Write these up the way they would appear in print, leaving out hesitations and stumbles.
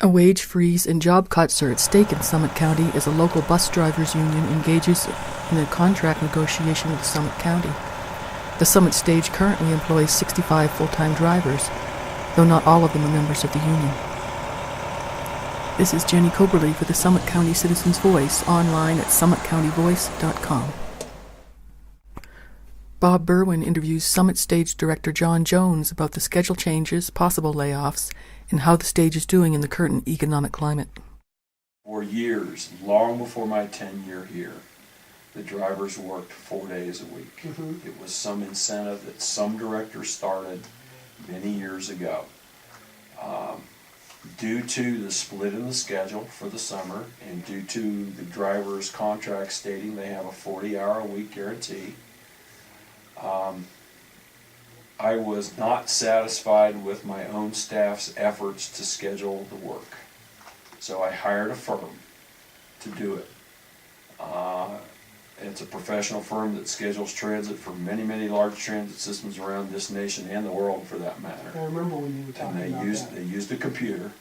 A wage freeze and job cuts are at stake in Summit County as a local bus drivers union engages in a contract negotiation with Summit County. The Summit stage currently employs 65 full-time drivers, though not all of them are members of the union. This is Jenny Coberly for the Summit County Citizens Voice, online at summitcountyvoice.com. Bob Berwyn interviews Summit Stage Director John Jones about the schedule changes, possible layoffs, and how the stage is doing in the current economic climate. For years, long before my tenure here, the drivers worked 4 days a week. It was some incentive that some directors started many years ago. Due to the split in the schedule for the summer and due to the driver's contract stating they have a 40-hour-a-week guarantee, I was not satisfied with my own staff's efforts to schedule the work. So I hired a firm to do it. It's a professional firm that schedules transit for many, many large transit systems around this nation and the world, for that matter. I remember when you were talking about that. They used a computer,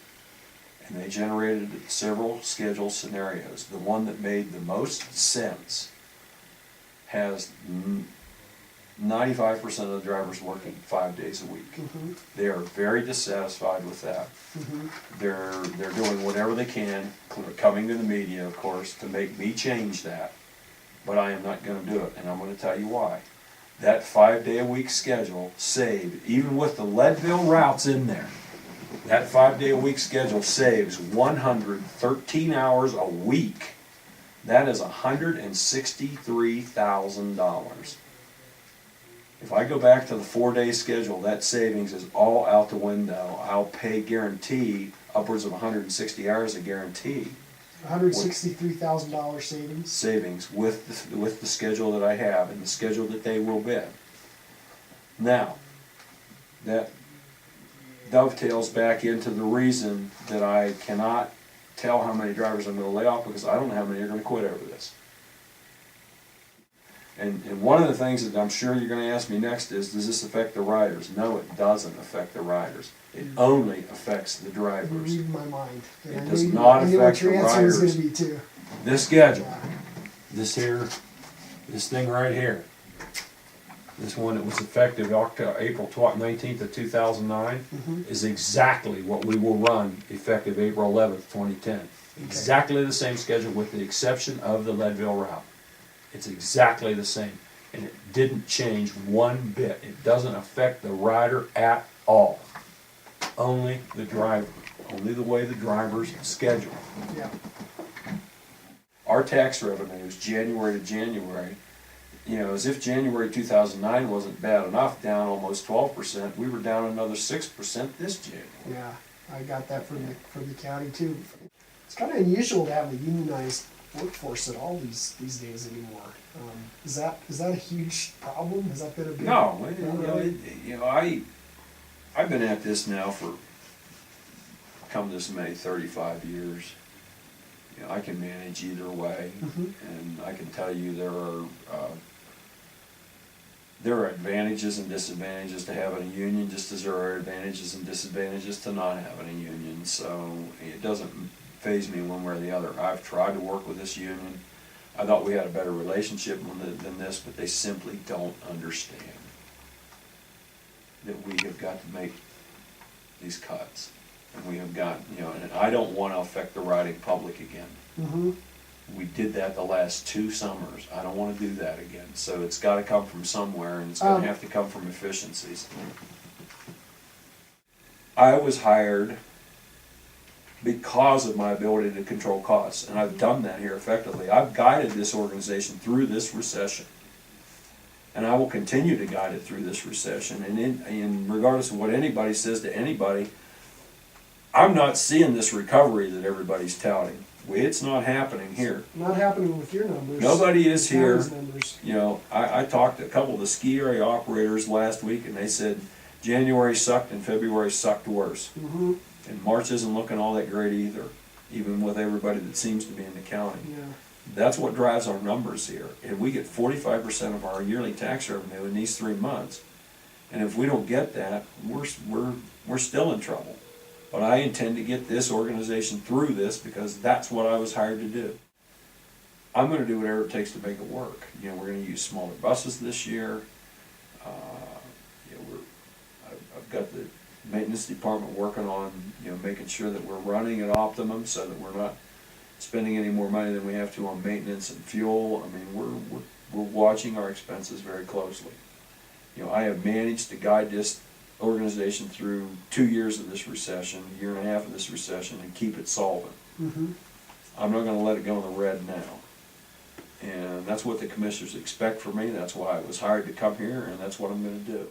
and they generated several schedule scenarios. The one that made the most sense has 95% of the drivers working 5 days a week. They are very dissatisfied with that. They're doing whatever they can, coming to the media, of course, to make me change that. But I am not going to do it, and I'm going to tell you why. That 5-day-a-week schedule saved, even with the Leadville routes in there, that 5-day-a-week schedule saves 113 hours a week. That is $163,000. If I go back to the 4-day schedule, that savings is all out the window. I'll pay guarantee upwards of 160 hours a guarantee. $163,000 savings? Savings with the schedule that I have and the schedule that they will bid. Now, that dovetails back into the reason that I cannot tell how many drivers I'm going to lay off, because I don't know how many are going to quit over this. And one of the things that I'm sure you're going to ask me next is, does this affect the riders? No, it doesn't affect the riders. It only affects the drivers. You're reading my mind. It does not affect the riders. I knew what your answer was going to be too. This schedule, this thing right here, this one that was effective April 19th of 2009, is exactly what we will run effective April 11th, 2010. Okay. Exactly the same schedule with the exception of the Leadville route. It's exactly the same, and it didn't change one bit. It doesn't affect the rider at all. Only the driver, only the way the drivers schedule. Yeah. Our tax revenues, January to January, as if January 2009 wasn't bad enough, down almost 12%, we were down another 6% this January. Yeah, I got that from the county too. It's kind of unusual to have a unionized workforce at all these days anymore. Is that a huge problem? Has that been a big? No, I've been at this now for, come this May, 35 years. I can manage either way, and I can tell you there are advantages and disadvantages to having a union, just as there are advantages and disadvantages to not having a union. So it doesn't faze me one way or the other. I've tried to work with this union. I thought we had a better relationship than this, but they simply don't understand that we have got to make these cuts. And we have got, and I don't want to affect the riding public again. We did that the last 2 summers. I don't want to do that again. So it's got to come from somewhere, and it's going to have to come from efficiencies. I was hired because of my ability to control costs, and I've done that here effectively. I've guided this organization through this recession, and I will continue to guide it through this recession. And regardless of what anybody says to anybody, I'm not seeing this recovery that everybody's touting. It's not happening here. Not happening with your numbers. Nobody is here. Numbers. I talked to a couple of the ski area operators last week, and they said January sucked and February sucked worse. And March isn't looking all that great either, even with everybody that seems to be in the county. Yeah. That's what drives our numbers here. And we get 45% of our yearly tax revenue in these 3 months. And if we don't get that, we're still in trouble. But I intend to get this organization through this because that's what I was hired to do. I'm gonna do whatever it takes to make it work. You know, we're gonna use smaller buses this year. You know, I've got the maintenance department working on, you know, making sure that we're running at optimum so that we're not spending any more money than we have to on maintenance and fuel. I mean, we're watching our expenses very closely. You know, I have managed to guide this organization through 2 years of this recession, a year and a half of this recession, and keep it solvent. Mm-hmm. I'm not gonna let it go in the red now. And that's what the commissioners expect from me. That's why I was hired to come here, and that's what I'm gonna do.